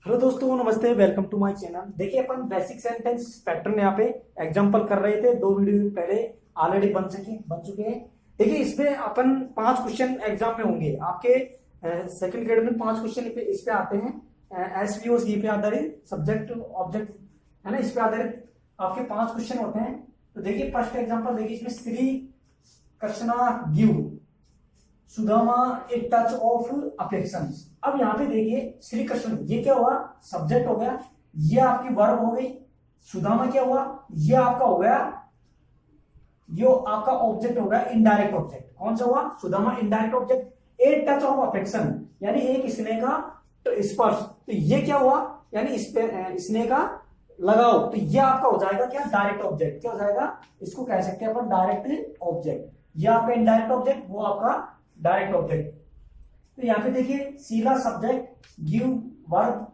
Hello दोस्तों, नमस्ते। Welcome to my channel. देखिए, अपन बेसिक सेंटेंस पैटर्न यहाँ पे एग्जांपल कर रहे थे। 2 वीडियो पहले ऑलरेडी बन चुके हैं। देखिए, इसमें अपन 5 क्वेश्चन एग्जाम में होंगे आपके। सेकंड ग्रेड में 5 क्वेश्चन इस पे आते हैं। एसवीओ सी पे आधारित सब्जेक्ट ऑब्जेक्ट है ना, इस पे आधारित आपके 5 क्वेश्चन होते हैं। तो देखिए, फर्स्ट एग्जाम्पल देखिए, इसमें Shri Krishna give Sudama a touch of affection. अब यहाँ पे देखिए, श्री कृष्ण ये क्या हुआ, सब्जेक्ट हो गया, ये आपकी वर्ब हो गई। सुदामा क्या हुआ, ये आपका हो गया, ये आपका ऑब्जेक्ट हो गया, इनडायरेक्ट ऑब्जेक्ट। कौन सा हुआ, Sudama indirect object. A touch of affection यानी एक स्नेह का स्पर्श। तो ये क्या हुआ, यानी स्नेह का लगाओ। तो ये आपका हो जाएगा क्या, डायरेक्ट ऑब्जेक्ट। क्या हो जाएगा, इसको कह सकते हैं अपन डायरेक्ट ऑब्जेक्ट। ये आपका इनडायरेक्ट ऑब्जेक्ट, वो आपका डायरेक्ट ऑब्जेक्ट। तो यहाँ पे देखिए, शीला सब्जेक्ट, गिव वर्ब,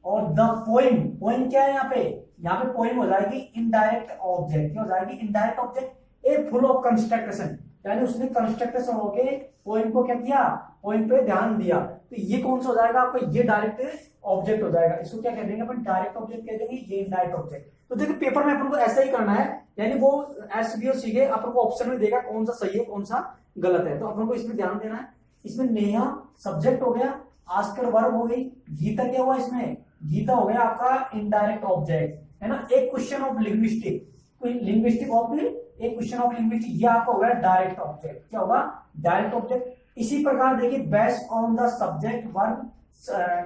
और द पोइम। पोइम क्या है यहाँ पे पोइम हो जाएगी इनडायरेक्ट ऑब्जेक्ट। क्या हो जाएगी, indirect object. A full of construction यानी उसने कंस्ट्रक्शन होके पोइम को क्या किया, पोइम पे ध्यान दिया। तो ये कौन सा हो जाएगा आपका, ये डायरेक्ट ऑब्जेक्ट हो जाएगा। इसको क्या कह देंगे अपन, डायरेक्ट ऑब्जेक्ट कह देंगे, ये इनडायरेक्ट ऑब्जेक्ट। तो देखिए, पेपर में अपन को ऐसा ही करना है, यानी वो एसवीओ सीखे अपन को ऑप्शन में देगा कौन सा सही है कौन सा गलत है। तो अपन को इसमें ध्यान देना है। इसमें नेहा सब्जेक्ट हो गया, आस्कर वर्ब हो गई, गीता क्या हुआ, इसमें गीता हो गया आपका इनडायरेक्ट ऑब्जेक्ट, है ना। एक क्वेश्चन ऑफ लिंग्विस्टिक, एक क्वेश्चन ऑफ लिंग्विस्टिक, ये आपका हो गया डायरेक्ट ऑब्जेक्ट। क्या होगा, डायरेक्ट ऑब्जेक्ट। इसी प्रकार देखिए, based on the subject verb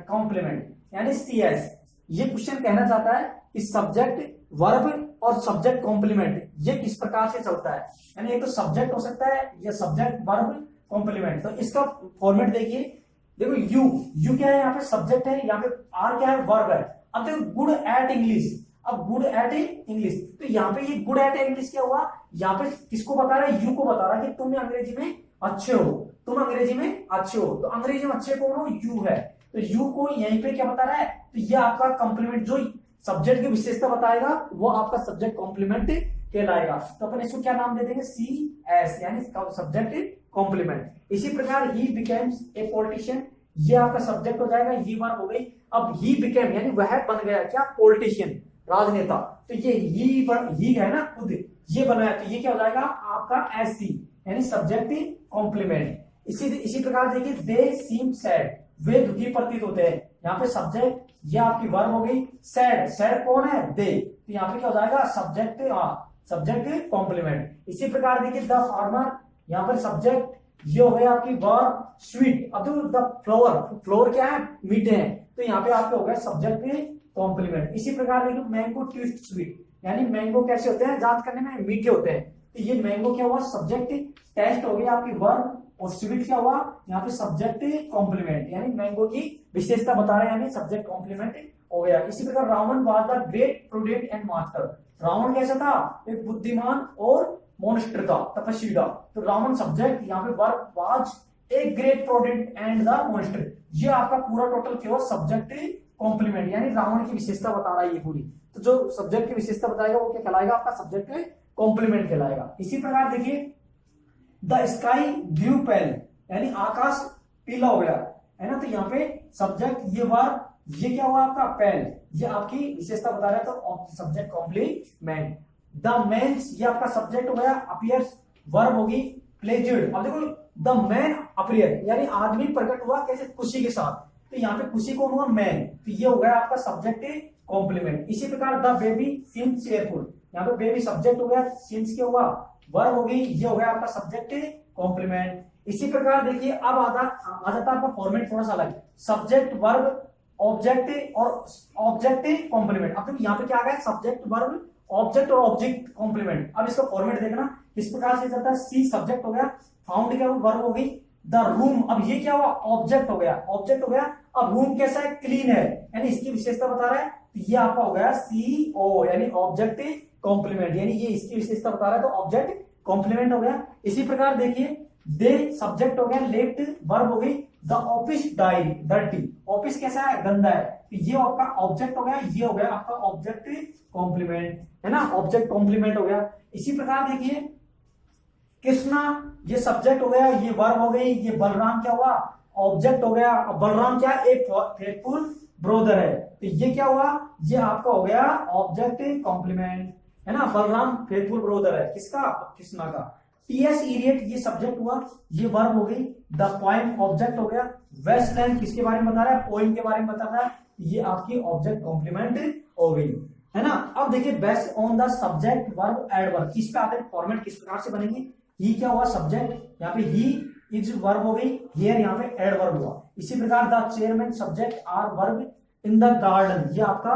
complement यानी सीएस। ये क्वेश्चन कहना चाहता है कि सब्जेक्ट वर्ब और सब्जेक्ट कॉम्प्लीमेंट ये किस प्रकार से चलता है, यानी एक तो सब्जेक्ट हो सकता है या सब्जेक्ट वर्ब कॉम्प्लीमेंट। तो इसका फॉर्मेट देखिए, देखो यू क्या है, यहाँ पे सब्जेक्ट है, यहाँ पे आर क्या है, वर्ब है। अब देखो, गुड एट इंग्लिश। अब गुड एट इंग्लिश, तो यहाँ पे ये गुड एट इंग्लिश क्या हुआ, यहाँ पे किसको बता रहा है, यू को बता रहा है कि तुम अंग्रेजी में अच्छे हो, तुम अंग्रेजी में अच्छे हो। तो अंग्रेजी में अच्छे कौन हो, यू है। तो यू को यहीं पे क्या बता रहा है, तो ये आपका कॉम्प्लीमेंट, जो सब्जेक्ट की विशेषता बताएगा वो आपका सब्जेक्ट कॉम्प्लीमेंट कहलाएगा। तो अपन इसको क्या नाम दे देंगे, सी एस, यानी सब्जेक्ट कॉम्प्लीमेंट। इसी प्रकार ही बिकेम्स ए पॉलिटिशियन, ये आपका सब्जेक्ट हो जाएगा, ही वर्ब हो गई। अब ही बिकेम यानी वह बन गया क्या, पॉलिटिशियन, राजनेता। तो ये ही है ना, खुद ये बनाया, तो ये क्या हो जाएगा आपका एस सी, यानी सब्जेक्ट कॉम्प्लीमेंट। इसी प्रकार देखिए, दे सीम सैड, वे दुखी प्रतीत होते हैं। यहाँ पे सब्जेक्ट, ये आपकी वर्ब हो गई। सैड, सैड कौन है, दे। तो यहाँ पे क्या हो जाएगा, सब्जेक्ट, सब्जेक्ट कॉम्प्लीमेंट। इसी प्रकार देखिए, द फार्मर, यहाँ पर सब्जेक्ट, ये हो गया आपकी वर्ब। स्वीट, अब तो द फ्लावर, फ्लावर क्या है, मीठे हैं, तो यहाँ पे आपके हो गया सब्जेक्ट कॉम्प्लीमेंट। इसी प्रकार देखिए, मैंगो ट्विस्ट स्वीट, यानी मैंगो कैसे होते हैं, जांच करने में मीठे होते हैं। तो ये मैंगो क्या हुआ, सब्जेक्ट। टेस्ट हो गया आपकी वर्ब, और स्वीट क्या हुआ, यहाँ पे सब्जेक्ट कॉम्प्लीमेंट, यानी मैंगो की विशेषता बता रहे हैं, यानी सब्जेक्ट कॉम्प्लीमेंट हो गया। इसी प्रकार Ravan was the great prudent and master. Ravan कैसा था, एक बुद्धिमान और मॉन्स्टर था, तपस्वी था। तो रावण सब्जेक्ट, यहाँ पे verb was a great prudent and the monster. ये आपका पूरा टोटल क्या हुआ, सब्जेक्ट कॉम्प्लीमेंट, यानी रावण की विशेषता बता रहा है ये पूरी। तो जो सब्जेक्ट की विशेषता बताएगा वो क्या कहलाएगा, आपका सब्जेक्ट कॉम्प्लीमेंट कहलाएगा। इसी प्रकार देखिए, द स्काई ब्लू पेल, यानी आकाश पीला हो गया, है ना। तो यहाँ पे सब्जेक्ट, ये वर्ब, ये क्या हुआ आपका पेल, ये आपकी विशेषता बता रहा है, तो सब्जेक्ट कॉम्प्लीमेंट। द मेंस, ये आपका सब्जेक्ट हो गया। अपीयर्स वर्ब होगी। प्लेजर्ड, अब देखो, द मैन अपीयर, यानी आदमी प्रकट हुआ कैसे, खुशी के साथ। तो यहाँ पे खुशी कौन हुआ, मैन। तो ये हो गया आपका सब्जेक्ट कॉम्प्लीमेंट। इसी प्रकार द बेबी सीम्स चेयरफुल, यहाँ पे बेबी सब्जेक्ट हो गया, सीम्स क्या हुआ, वर्ब हो गई, ये हो गया आपका सब्जेक्ट कॉम्प्लीमेंट। इसी प्रकार देखिए, अब आ जाता है आपका फॉर्मेट थोड़ा सा अलग, सब्जेक्ट वर्ब ऑब्जेक्ट और ऑब्जेक्ट कॉम्प्लीमेंट। अब देखो, यहाँ पे क्या आ गया, सब्जेक्ट वर्ब ऑब्जेक्ट और ऑब्जेक्ट कॉम्प्लीमेंट। अब इसका फॉर्मेट देखना किस प्रकार से चलता है। सी सब्जेक्ट हो गया, फाउंड क्या हुआ, वर्ब हो गई। द रूम, अब ये क्या हुआ, ऑब्जेक्ट हो गया, ऑब्जेक्ट हो गया। अब रूम कैसा है, क्लीन है, यानी इसकी विशेषता बता रहा है। तो ये आपका हो गया सी ओ, यानी ऑब्जेक्ट कॉम्प्लीमेंट, यानी ये इसकी विशेषता बता रहा है, तो ऑब्जेक्ट कॉम्प्लीमेंट हो गया। इसी प्रकार देखिए, दे सब्जेक्ट हो गया, लेफ्ट वर्ब हो गई। द ऑफिस डर्टी, ऑफिस कैसा है, गंदा है, तो ये आपका ऑब्जेक्ट हो गया, ये हो गया आपका ऑब्जेक्ट कॉम्प्लीमेंट, है ना, ऑब्जेक्ट कॉम्प्लीमेंट हो गया। इसी प्रकार देखिए, कृष्णा, ये सब्जेक्ट हो गया, ये वर्ब हो गई। ये बलराम क्या हुआ, ऑब्जेक्ट हो गया। बलराम क्या, एक फेथफुल ब्रोदर है, तो ये क्या हुआ, ये आपका हो गया ऑब्जेक्ट कॉम्प्लीमेंट, है ना। बलराम फेथफुल ब्रोदर है, किसका, कृष्णा का। टीएस इडियट ये सब्जेक्ट हुआ, ये वर्ब हो गई। द पोएम ऑब्जेक्ट हो गया। वेस्टलैंड किसके बारे में बता रहा है, पोएम के बारे में बता रहा है, ये आपकी ऑब्जेक्ट कॉम्प्लीमेंट हो गई, है ना। अब देखिए based on the subject verb adverb, किस पे आते हैं, फॉर्मेट किस प्रकार से बनेंगे। ही क्या हुआ सब्जेक्ट, यहाँ पे ही इज वर्ब हो गई, हियर यहाँ पे एडवर्ब हुआ। इसी प्रकार the chairman subject are verb in the garden, ये आपका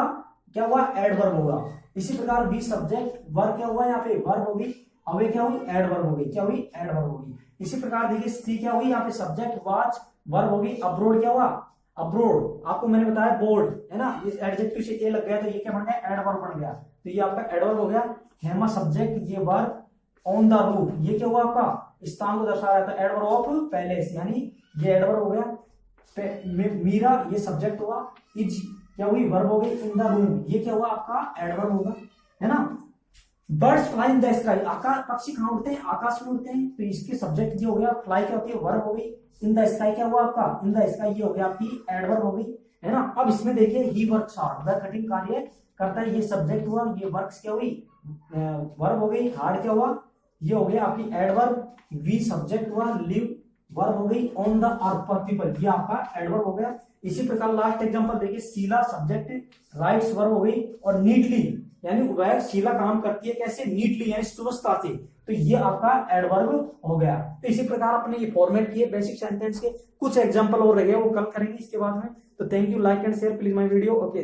क्या हुआ एडवर्ब होगा। इसी प्रकार बी सब्जेक्ट वर्ब क्या हुआ, यहाँ पे वर्ब होगी, अवे क्या हुई एडवर्ब हो गई, क्या हुई एडवर्ब होगी। इसी प्रकार देखिए सी क्या हुई, यहाँ पे सब्जेक्ट वॉच वर्ब होगी। अब्रोड क्या हुआ, अब्रोड आपको मैंने बताया बोर्ड, है ना, इस एडजेक्टिव से ए लग गया तो ये क्या बन गया एडवर्ब बन गया, तो ये आपका एडवर्ब हो गया। हेमा सब्जेक्ट ये वर्ब, ऑन द रूफ ये क्या हुआ आपका स्थान को दर्शा रहा था, एडवर्ब ऑफ पैलेस, यानी ये एडवर्ब हो गया। मीरा ये सब्जेक्ट हुआ, इज क्या हुई वर्ब हो गई, इन द रूम ये क्या हुआ आपका एडवर्ब होगा, है ना। Birds fly in the sky, आकाश पक्षी कहाँ उड़ते हैं, आकाश में उड़ते हैं, तो इसके सब्जेक्ट ये हो गया, फ्लाई क्या होती है वर्ब हो गई। इन द स्काई क्या हुआ आपका, इन द स्काई ये हो गया आपकी एडवर्ब हो गई, है ना। अब इसमें देखिए ही वर्क्स हार्ड, वह कठिन कार्य करता है, ये सब्जेक्ट हुआ, ये वर्क्स क्या हुई वर्ब हो गई। हार्ड क्या हुआ, ये हो गया आपकी एडवर्ब। वी सब्जेक्ट हुआ, लिव वर्ब हो गई, ऑन द अर्थ पर पीपल ये आपका एडवर्ब हो गया। इसी प्रकार लास्ट एग्जांपल देखिए, शीला सब्जेक्ट राइट्स वर्ब हो गई, और नीटली यानी वह शीला काम करती है कैसे, नीटली यानी सुव्यवस्था से, तो ये आपका एडवर्ब हो गया। तो इसी प्रकार अपने ये फॉर्मेट किए बेसिक सेंटेंस के, कुछ एग्जांपल और रह गए वो कल करेंगे इसके बाद में। तो thank you, like and share please my video, okay.